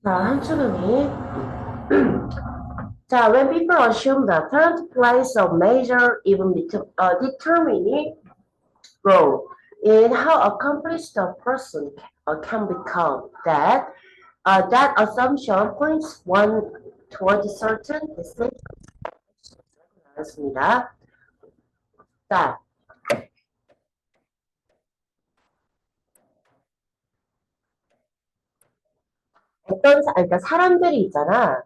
자, 한주름이. 자, when people assume the third place of major even determining role in how accomplished a person can become, that assumption points one towards certain essential 습니다. 자, 그러니까 사람들이 있잖아.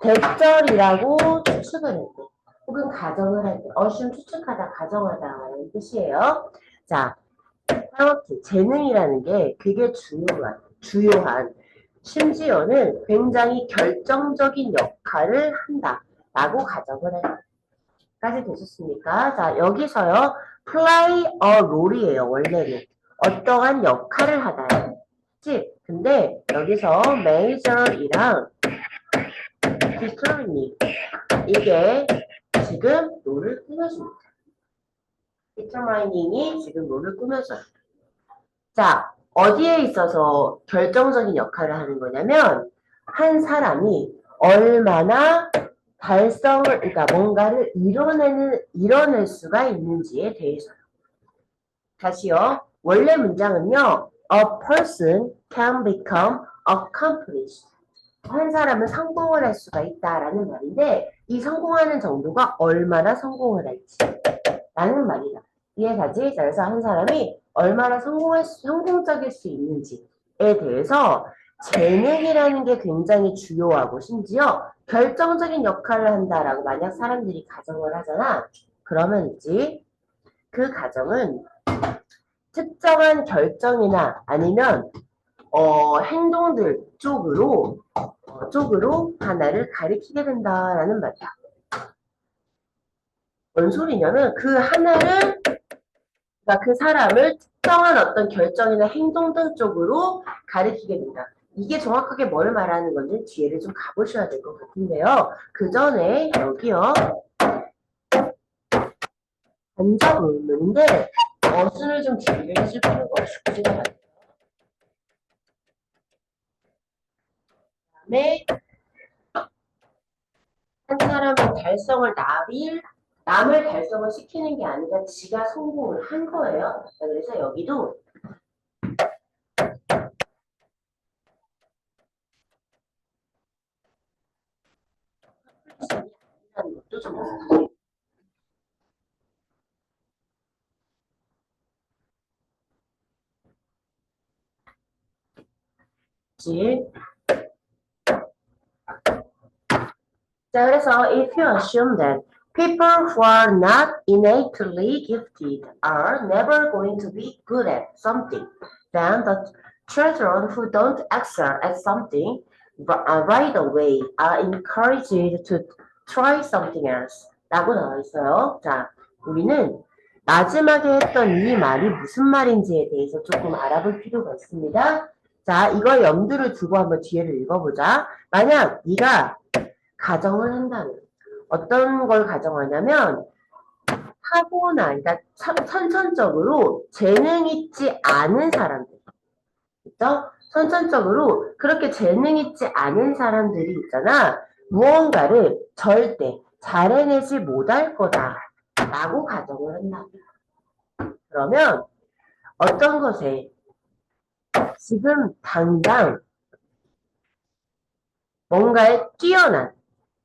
대절이라고 추측을 할 때, 혹은 가정을 할 때, assume 추측하다, 가정하다라는 뜻이에요. 자, 정확히 재능이라는 게 그게 주요한, 심지어는 굉장히 결정적인 역할을 한다라고 가정을 해요. 까지 되셨습니까? 자, 여기서요, play a role이에요, 원래는. 어떠한 역할을 하다요. 그치? 근데 여기서 major이랑 determining 이게 지금 롤을 꾸며줍니다. determining이 지금 롤을 꾸며줘요. 자, 어디에 있어서 결정적인 역할을 하는 거냐면 한 사람이 얼마나 그러니까 뭔가를 이뤄낼 수가 있는지에 대해서요. 다시요. 원래 문장은요. A person can become accomplished. 한 사람은 성공을 할 수가 있다라는 말인데 이 성공하는 정도가 얼마나 성공을 할지 라는 말이다. 이해가지? 그래서 한 사람이 얼마나 성공적일 수 있는지에 대해서 재능이라는 게 굉장히 주요하고 심지어 결정적인 역할을 한다라고 만약 사람들이 가정을 하잖아. 그러면 있지. 그 가정은 특정한 결정이나 아니면 행동들 쪽으로 하나를 가리키게 된다라는 말이야. 뭔 소리냐면 그 하나를 그러니까 그 사람을 특정한 어떤 결정이나 행동 등 쪽으로 가리키게 된다. 이게 정확하게 뭘 말하는 건지 뒤에를 좀 가보셔야 될 것 같은데요. 그 전에 여기요. 간접 의문인데 어순을 좀 준비를 해줄 필요가 없을 것 같아요. 그다음에 한 사람은 남을 달성을 시키는 게 아니라 지가 성공을 한 거예요. 그래서 여기도 하는 것도 좀 있지. 자, 그래서 if you assume that people who are not innately gifted are never going to be good at something, then the children who don't excel at something right away are encouraged to try something else. 라고 나와 있어요. 자, 우리는 마지막에 했던 이 말이 무슨 말인지에 대해서 조금 알아볼 필요가 있습니다. 자, 이걸 염두를 두고 한번 뒤에를 읽어보자. 만약 네가 가정을 한다면 어떤 걸 가정하냐면 그러니까 선천적으로 재능 있지 않은 사람들 있죠? 선천적으로 그렇게 재능 있지 않은 사람들이 있잖아. 무언가를 절대 잘 해내지 못할 거다 라고 가정을 한다. 그러면 어떤 것에 지금 당장 뭔가에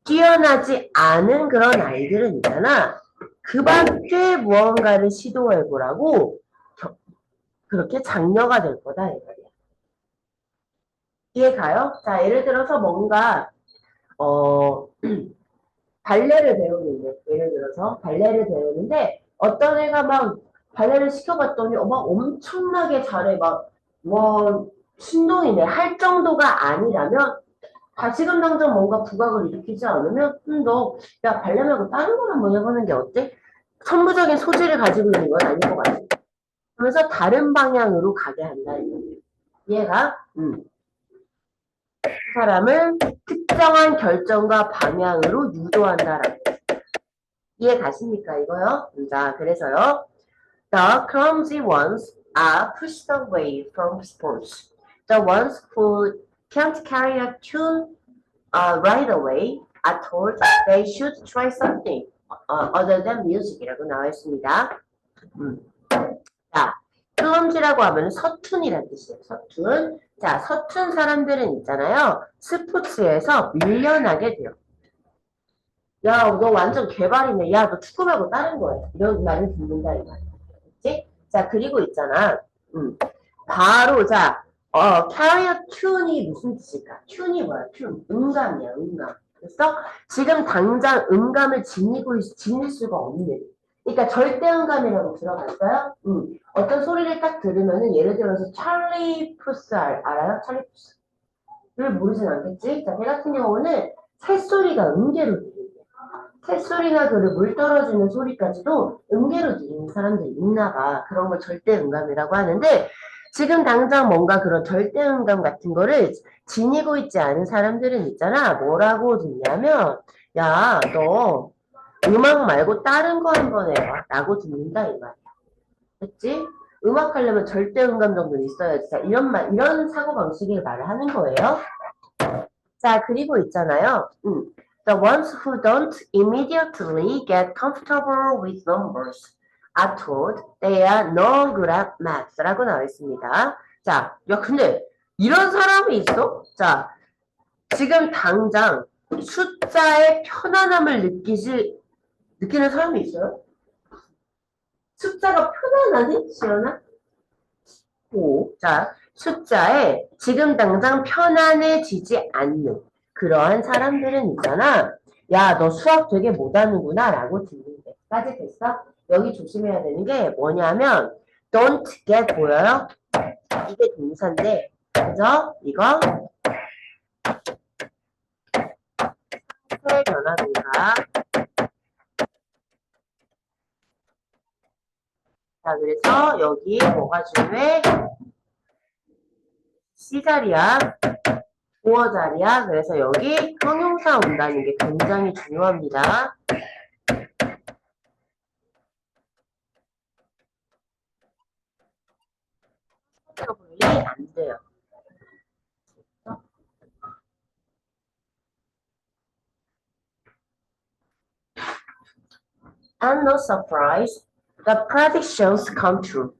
뛰어나지 않은 그런 아이들은 있잖아. 그 밖에 무언가를 시도해보라고 그렇게 장려가 될 거다. 이 말이야. 이해 가요? 자, 예를 들어서 뭔가 발레를 배우는데 예를 들어서 발레를 배우는데 어떤 애가 막 발레를 시켜봤더니 막 엄청나게 잘해 와 신동이네 할 정도가 아니라면 지금 당장 뭔가 부각을 일으키지 않으면 너 야 발레 말고 다른 걸 한번 해보는 게 어때? 천부적인 소질을 가지고 있는 건 아닌 것 같아. 그래서 다른 방향으로 가게 한다는 거예요. 얘가 그 사람을 특정한 결정과 방향으로 유도한다라는 거예요. 이해 가십니까 이거요? 자 그래서요. The clumsy ones are pushed away from sports. The ones who can't carry a tune right away. I told they should try something other than music이라고 나와 있습니다. 자, clumsy라고 하면 서툰이라는 뜻이에요. 서툰. 자, 서툰 사람들은 있잖아요. 스포츠에서 밀려나게 돼요. 야, 너 완전 개발이네. 야, 너 축구 말고 다른 거야. 이런 말을 듣는다, 이 말이야. 그치? 자, 그리고 있잖아. 바로, 자, carry tune이 무슨 뜻일까? tune이 뭐야? tune. 음감이야, 음감. 그래서 지금 당장 음감을 지닐 수가 없는. 그러니까 절대 음감이라고 들어봤어요? 어떤 소리를 딱 들으면은 예를 들어서 찰리 푸스 알아요? 찰리 푸스를 모르진 않겠지? 자, 걔 같은 경우는 새소리가 음계로 들려요. 새소리나 물 떨어지는 소리까지도 음계로 들리는 사람들이 있나 봐. 그런 걸 절대 음감이라고 하는데 지금 당장 뭔가 그런 절대 음감 같은 거를 지니고 있지 않은 사람들은 있잖아. 뭐라고 듣냐면 야, 너 음악 말고 다른 거 한번 해봐. 라고 듣는다 이 말이야. 됐지? 음악 하려면 절대 음감 정도는 있어야지. 자, 이런 사고방식의 말을 하는 거예요. 자, 그리고 있잖아요. The ones who don't immediately get comfortable with numbers are told they are no good at math 라고 나와 있습니다. 자, 야, 근데 이런 사람이 있어? 자, 지금 당장 숫자의 편안함을 느끼는 사람이 있어요? 숫자가 편안하니? 시연아? 자, 숫자에 지금 당장 편안해지지 않는 그러한 사람들은 있잖아. 야, 너 수학 되게 못하는구나 라고 듣는 데까지 됐어? 여기 조심해야 되는 게 뭐냐면 don't get 보여요? 이게 동사인데 그죠? 이거 상태 변화 동사. 자, 그래서 여기 뭐가 중요해? C자리야. 보어 자리야. 그래서 여기 형용사 온다는 게 굉장히 중요합니다. 분리 안 돼요. And no surprise, the predictions come true.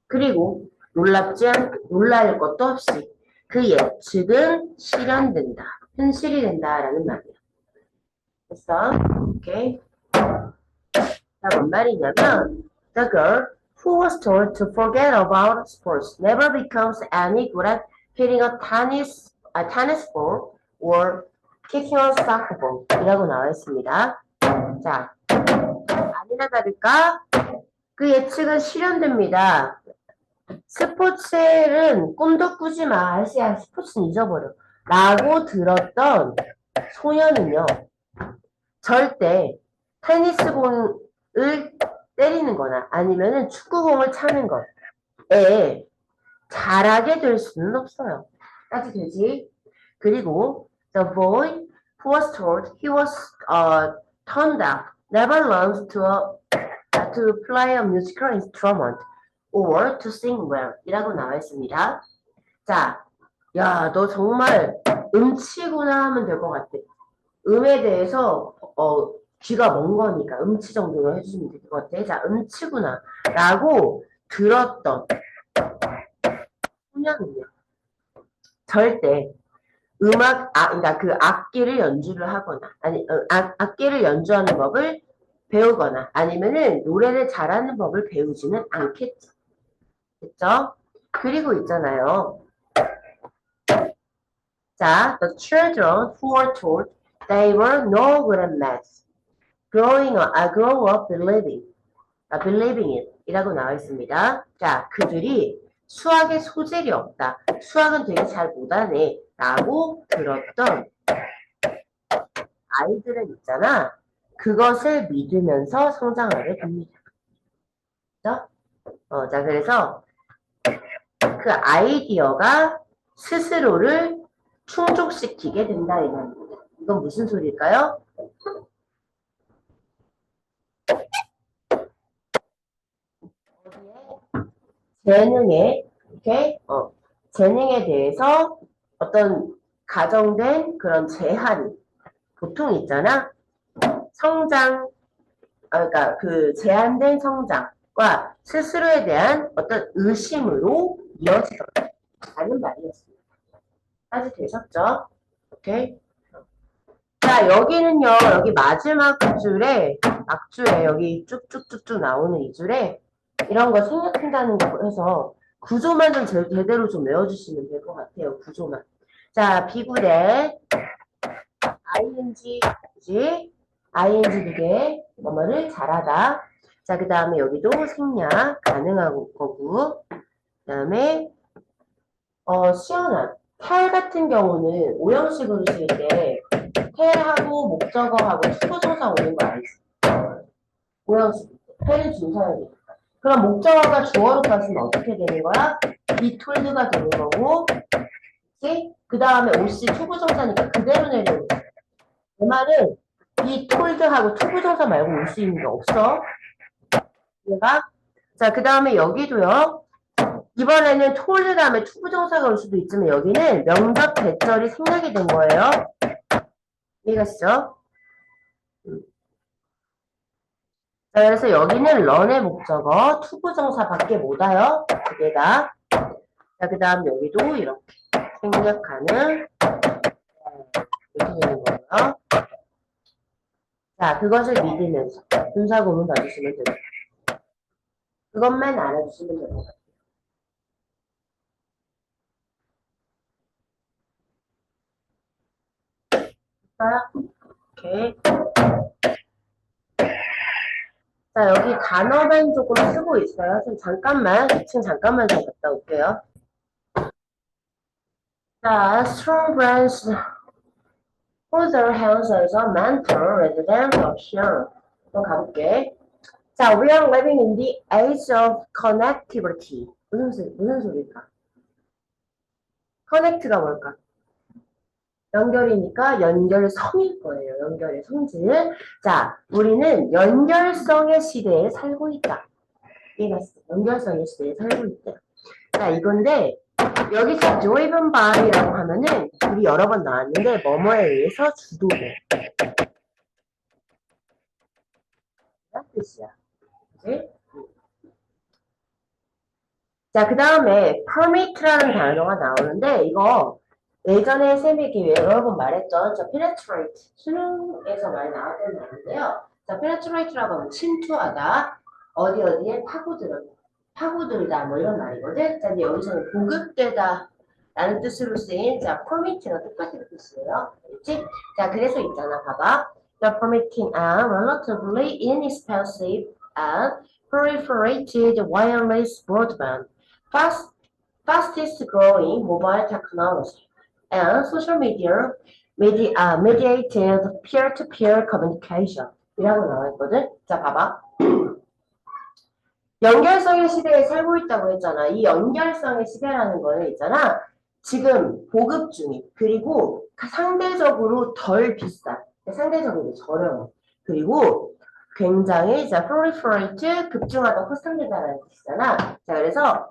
그리고 놀랄 것도 없이 그 예측은 실현된다. 현실이 된다라는 말이야. 됐어? 오케이. 자, 뭔 말이냐면 the girl who was told to forget about sports never becomes any good at hitting a tennis ball or kicking a soccer ball 이라고 나와 있습니다. 자, 아니나 다를까? 그 예측은 실현됩니다. 스포츠는 꿈도 꾸지 마. 아시아 스포츠는 잊어버려. 라고 들었던 소녀는요. 절대 테니스공을 때리는 거나 아니면은 축구공을 차는 것에 잘하게 될 수는 없어요. 까지 되지? 그리고 the boy who was told he was turned up never learns to play a musical instrument or to sing well 이라고 나와 있습니다. 자, 야, 너 정말 음치구나 하면 될 것 같아. 음에 대해서 귀가 먼 거니까 음치 정도로 해주시면 될 것 같아. 자, 음치구나 라고 들었던 소녀는요. 절대 그러니까 그 악기를 연주를 하거나 아니 악기를 연주하는 법을 배우거나 아니면은 노래를 잘하는 법을 배우지는 않겠죠. 됐죠? 그리고 있잖아요. 자, the children who were told they were no good at math, grow up believing it 이라고 나와 있습니다. 자, 그들이 수학에 소질이 없다. 수학은 되게 잘 못하네. 라고 들었던 아이들은 있잖아. 그것을 믿으면서 성장하게 됩니다. 그죠? 자, 그래서 그 아이디어가 스스로를 충족시키게 된다 이 말입니다. 이건 무슨 소리일까요? 재능에 이렇게 재능에 대해서 어떤 가정된 그런 제한, 보통 있잖아. 성장, 그러니까 그 제한된 성장과 스스로에 대한 어떤 의심으로 이어지다는 말이었습니다. 까지 되셨죠? 오케이. 자, 여기는요, 여기 마지막 줄에, 앞줄에, 여기 쭉쭉쭉쭉 나오는 이 줄에, 이런 거 생략한다는 거 해서, 구조만 좀 제대로 좀 외워주시면 될 것 같아요, 구조만. 자, 비굴에, ing, 그지? ing 두 개, 뭐뭐를 잘하다. 자, 그 다음에 여기도 생략, 가능한 거고, 그 다음에, 시원한. 탈 같은 경우는 오형식으로 쓸 때, 텔하고 목적어하고 투부정사 오는 거 알지? 오형식. 텔은 준사형이야. 그럼 목적어가 주어로 가시면 어떻게 되는 거야? be told가 되는 거고, 그치? 그 다음에 OC 투부정사니까 그대로 내려오는 거야. 내 말은 be told하고 투부정사 말고 올 수 있는 게 없어. 얘가. 자, 그 다음에 여기도요. 이번에는 told 다음에 투부정사가 올 수도 있지만 여기는 명적 대절이 생략이 된 거예요. 이해가시죠? 자, 그래서 여기는 런의 목적어, 투부정사밖에 못 와요. 두 개가. 자, 그 다음 여기도 이렇게 생략하는 이렇게 되는 거고요. 자, 그것을 믿으면서 분사구문 봐주시면 됩니다. 그것만 알아주시면 됩니다. 오케이. 자, 여기 단어만 조금 쓰고 있어요. 좀 잠깐만, 2층 잠깐만 좀 갔다 올게요. 자, strong brands further health as a mentor rather than passion. 또 가볼게. 자, we are living in the age of connectivity. 무슨 소리일까? connect가 뭘까? 연결이니까 연결성일 거예요. 연결의 성질. 자, 우리는 연결성의 시대에 살고 있다. 이해갔어? 연결성의 시대에 살고 있다. 자, 이건데 여기서 driven by라고 하면은 우리 여러 번 나왔는데 뭐뭐에 의해서 주도돼. 그런 뜻이야. 그치? 자, 그 다음에 permit라는 단어가 나오는데 이거 예전에 쌤이 여러 번 말했죠. 저 penetrate, 수능에서 많이 나왔던 말인데요. 자, penetrate라고 하면 침투하다, 어디에 파고들다, 뭐 이런 말이거든. 자, 근데 여기서는 보급되다 라는 뜻으로 쓰인, 자, permit가 똑같은 뜻이에요. 그렇지? 자, 그래서 있잖아, 봐봐. The permitting a relatively inexpensive and proliferated wireless broadband, fastest growing mobile technology. And social mediated peer-to-peer communication 이라고 나와 있거든. 자, 봐봐. 연결성의 시대에 살고 있다고 했잖아. 이 연결성의 시대라는 거는 있잖아. 지금 보급 중인, 그리고 상대적으로 덜 비싼, 상대적으로 저렴, 그리고 굉장히 proliferate, 급증하다, 확산되다라는 뜻이잖아. 자, 그래서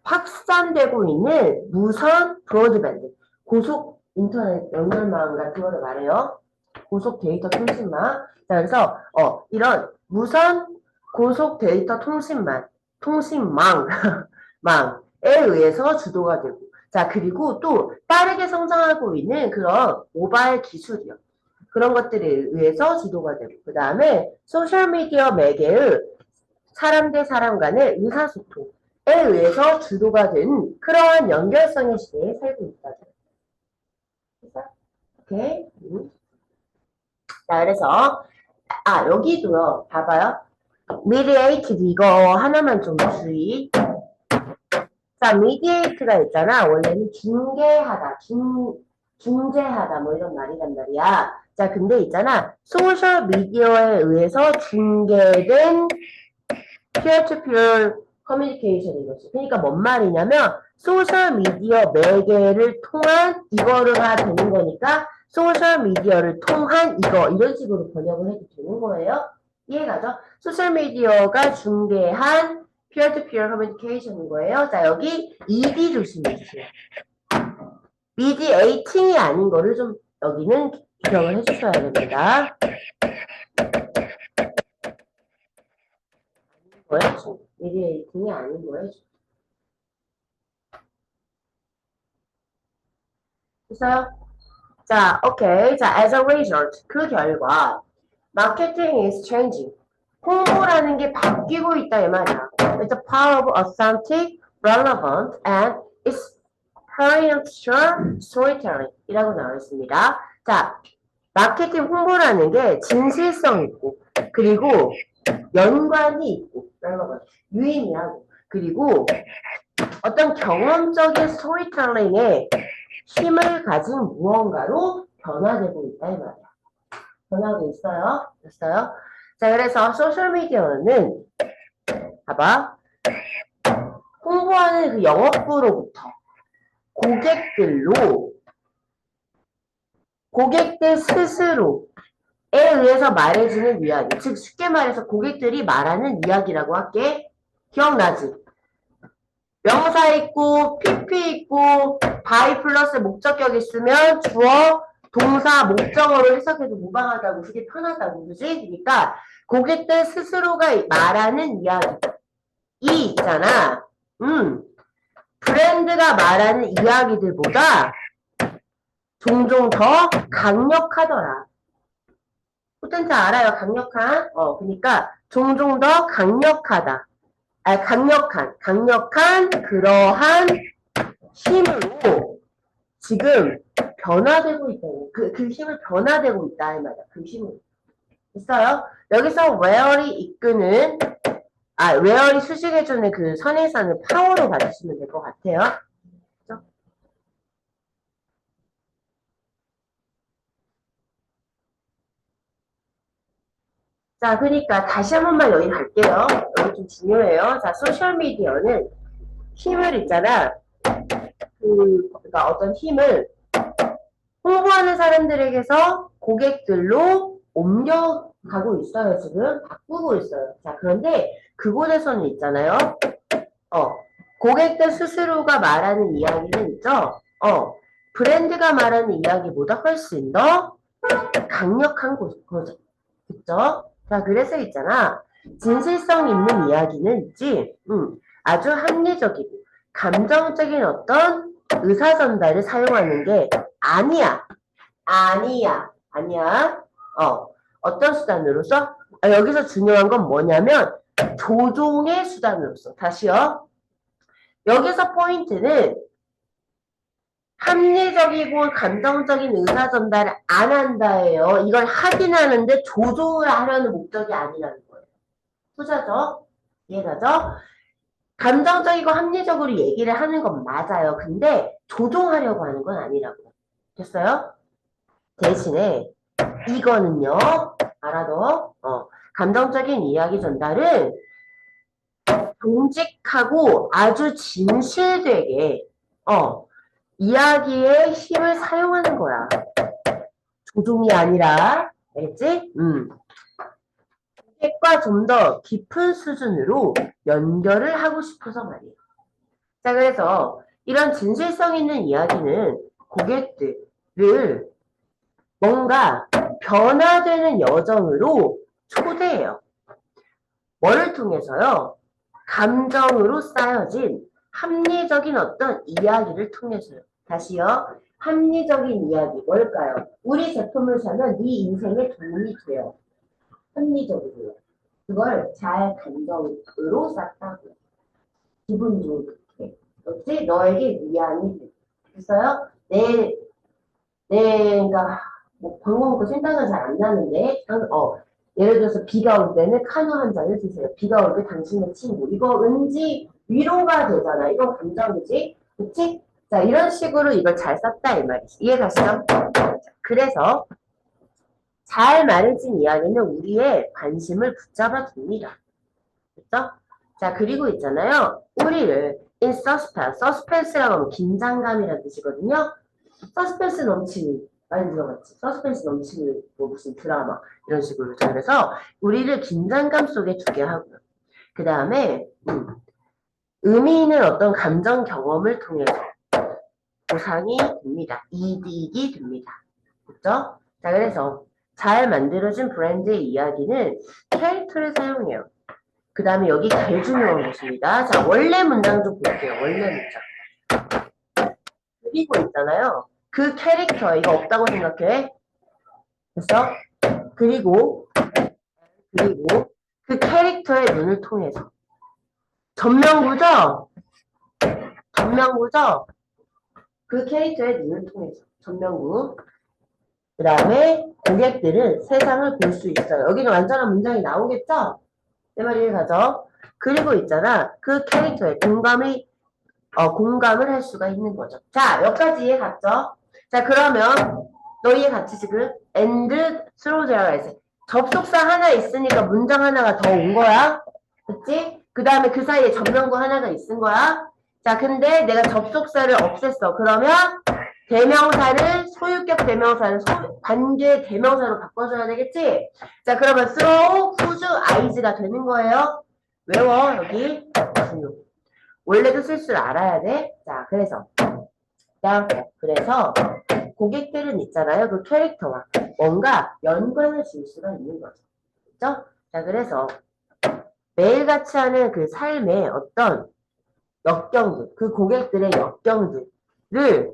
확산되고 있는 무선 브로드밴드, 고속 인터넷 연결망 같은 거를 말해요. 고속 데이터 통신망. 자, 그래서 이런 무선 고속 데이터 통신망, 망에 의해서 주도가 되고. 자, 그리고 또 빠르게 성장하고 있는 그런 모바일 기술이요. 그런 것들에 의해서 주도가 되고. 그 다음에 소셜미디어 매개의 사람 대 사람 간의 의사소통에 의해서 주도가 된 그러한 연결성의 시대에 살고 있다. 오케이. 자, 그래서 여기도요. 봐봐요. mediated 이거 하나만 좀 주의. 자, mediate가 있잖아. 원래는 중개하다, 중재하다 뭐 이런 말이란 말이야. 자, 근데 있잖아. 소셜 미디어에 의해서 중개된 peer-to-peer 커뮤니케이션인 거지. 그러니까 뭔 말이냐면 소셜 미디어 매개를 통한 이거가 되는 거니까 소셜 미디어를 통한 이거 이런 식으로 번역을 해도 되는 거예요. 이해가죠? 소셜 미디어가 중개한 peer-to-peer 커뮤니케이션인 거예요. 자, 여기 ED 조심해 주세요. mediating이 아닌 거를 좀 여기는 기억을 해주셔야 됩니다. 뭐예요? mediating이 아닌 거예요. 됐어요? 자, 오케이. 자, as a result, 그 결과 marketing is changing. 홍보라는 게 바뀌고 있다 이 말이야. With the power of authentic, relevant, and experiential storytelling 이라고 나와 있습니다. 자, 마케팅 홍보라는 게 진실성 있고, 그리고 연관이 있고, 유의미하고, 그리고 어떤 경험적인 스토리텔링에 힘을 가진 무언가로 변화되고 있다 이 말이야. 변화되고 있어요. 됐어요? 자, 그래서 소셜미디어는 봐봐. 홍보하는 그 영업부로부터 고객들 스스로에 의해서 말해주는 이야기. 즉 쉽게 말해서 고객들이 말하는 이야기라고 할게. 기억나지? 명사 있고 PP 있고 by 플러스 목적격 있으면 주어 동사 목적어로 해석해도 무방하다고 그게 편하다고 그지? 그러니까 고객들 스스로가 말하는 이야기 이 있잖아. 브랜드가 말하는 이야기들보다 종종 더 강력하더라. 포텐트 알아요? 강력한? 그러니까 종종 더 강력하다. 강력한 그러한 힘으로 지금 변화되고 있다. 그 힘을 변화되고 있다. 이 말이야. 그 힘을. 있어요? 여기서 where이 이끄는, where이 수식해주는 그 선행사는 파워로 봐주시면 될 것 같아요. 그렇죠? 자, 그러니까 다시 한 번만 여기 갈게요. 여기 좀 중요해요. 자, 소셜미디어는 힘을 있잖아. 그러니까 어떤 힘을 홍보하는 사람들에게서 고객들로 옮겨가고 있어요. 지금 바꾸고 있어요. 자, 그런데 그곳에서는 있잖아요. 고객들 스스로가 말하는 이야기는 있죠. 브랜드가 말하는 이야기보다 훨씬 더 강력한 거죠. 그쵸? 자, 그래서 있잖아. 진실성 있는 이야기는 있지. 아주 합리적이고 감정적인 어떤 의사 전달을 사용하는 게 아니야. 어떤 수단으로서? 여기서 중요한 건 뭐냐면 조종의 수단으로서. 다시요. 여기서 포인트는 합리적이고 감정적인 의사 전달을 안 한다예요. 이걸 하긴 하는데 조종을 하려는 목적이 아니라는 거예요. 투자죠? 이해가죠? 감정적이고 합리적으로 얘기를 하는 건 맞아요. 근데 조종하려고 하는 건 아니라고요. 됐어요? 대신에 이거는요. 알아둬. 감정적인 이야기 전달은 정직하고 아주 진실되게 이야기의 힘을 사용하는 거야. 조종이 아니라. 알겠지? 고객과 좀 더 깊은 수준으로 연결을 하고 싶어서 말이에요. 자, 그래서 이런 진실성 있는 이야기는 고객들을 뭔가 변화되는 여정으로 초대해요. 뭐를 통해서요? 감정으로 쌓여진 합리적인 어떤 이야기를 통해서요. 다시요. 합리적인 이야기 뭘까요? 우리 제품을 사면 네 인생에 도움이 돼요. 합리적으로요. 그걸 잘 감정으로 쌓다고요. 기분 좋게. 그렇지? 너에게 위안이 됐어요? 내가 뭐 방금 그 생각은 잘 안 나는데 예를 들어서 비가 올 때는 카누 한 잔을 드세요. 비가 올 때 당신의 친구. 이거 왠지 위로가 되잖아. 이건 감정이지. 그치? 자, 이런 식으로 이걸 잘 썼다 이 말이지. 이해가시죠? 그래서 잘 말해진 이야기는 우리의 관심을 붙잡아 둡니다. 그렇죠? 자, 그리고 있잖아요. 우리를 in suspense, suspense라고 하면 긴장감이라는 뜻이거든요. 서스펜스 넘치는 많이 들어봤지. 서스펜스 넘치는 뭐 무슨 드라마 이런 식으로. 그래서 우리를 긴장감 속에 두게 하고요. 그 다음에 의미 있는 어떤 감정 경험을 통해서 보상이 됩니다. 이득이 됩니다. 그죠? 자, 그래서 잘 만들어진 브랜드의 이야기는 캐릭터를 사용해요. 그 다음에 여기 제일 중요한 것입니다. 자, 원래 문장 좀 볼게요. 원래 문장. 그리고 있잖아요. 그 캐릭터, 이거 없다고 생각해. 됐어? 그리고 그 캐릭터의 눈을 통해서. 전명구죠? 전명구죠? 그 캐릭터의 눈을 통해서. 전명구. 그 다음에 고객들은 세상을 볼 수 있어요. 여기는 완전한 문장이 나오겠죠? 내 말이 가죠. 그리고 있잖아. 그 캐릭터에 공감을 할 수가 있는 거죠. 자, 여기까지 이해 갔죠? 자, 그러면 너 이해 갔지 지금? and through their eyes. 접속사 하나 있으니까 문장 하나가 더 온 거야. 그치? 그 다음에 그 사이에 전명구 하나가 있은 거야. 자, 근데 내가 접속사를 없앴어. 그러면 대명사를 소유격 대명사를 관계 대명사로 바꿔줘야 되겠지? 자, 그러면 through, whose, eyes가 되는 거예요. 외워, 여기. 원래도 쓸 줄 알아야 돼. 자, 그래서 고객들은 있잖아요. 그 캐릭터와 뭔가 연관을 줄 수가 있는 거죠. 그죠? 자, 그래서 매일같이 하는 그 삶의 어떤 역경들, 그 고객들의 역경들을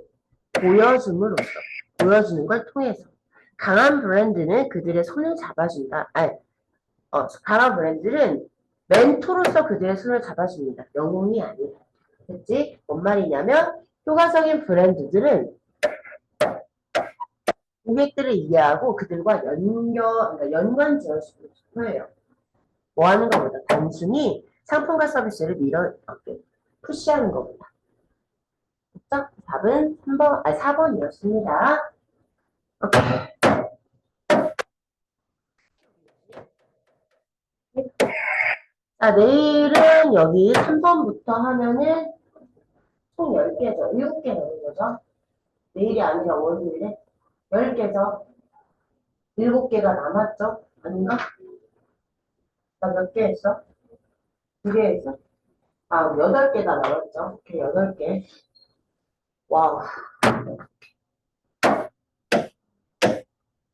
보여주는 걸 통해서 강한 브랜드는 그들의 손을 잡아준다. 강한 브랜드는 멘토로서 그들의 손을 잡아줍니다. 영웅이 아니라. 그치? 뭔 말이냐면 효과적인 브랜드들은 고객들을 이해하고 그들과 그러니까 연관 지어주고 싶어요. 뭐 하는 것보다 단순히 상품과 서비스를 푸시하는 것보다. 그쵸? 답은 4번이었습니다. 자, 내일은 여기 3번부터 하면은 총 10개죠. 7개 되는 거죠. 내일이 아니라 월요일에 10개죠. 7개가 남았죠? 아닌가? 나 몇 개 했어? 2개 했어? 8개가 남았죠. 이렇게 8개. 와우.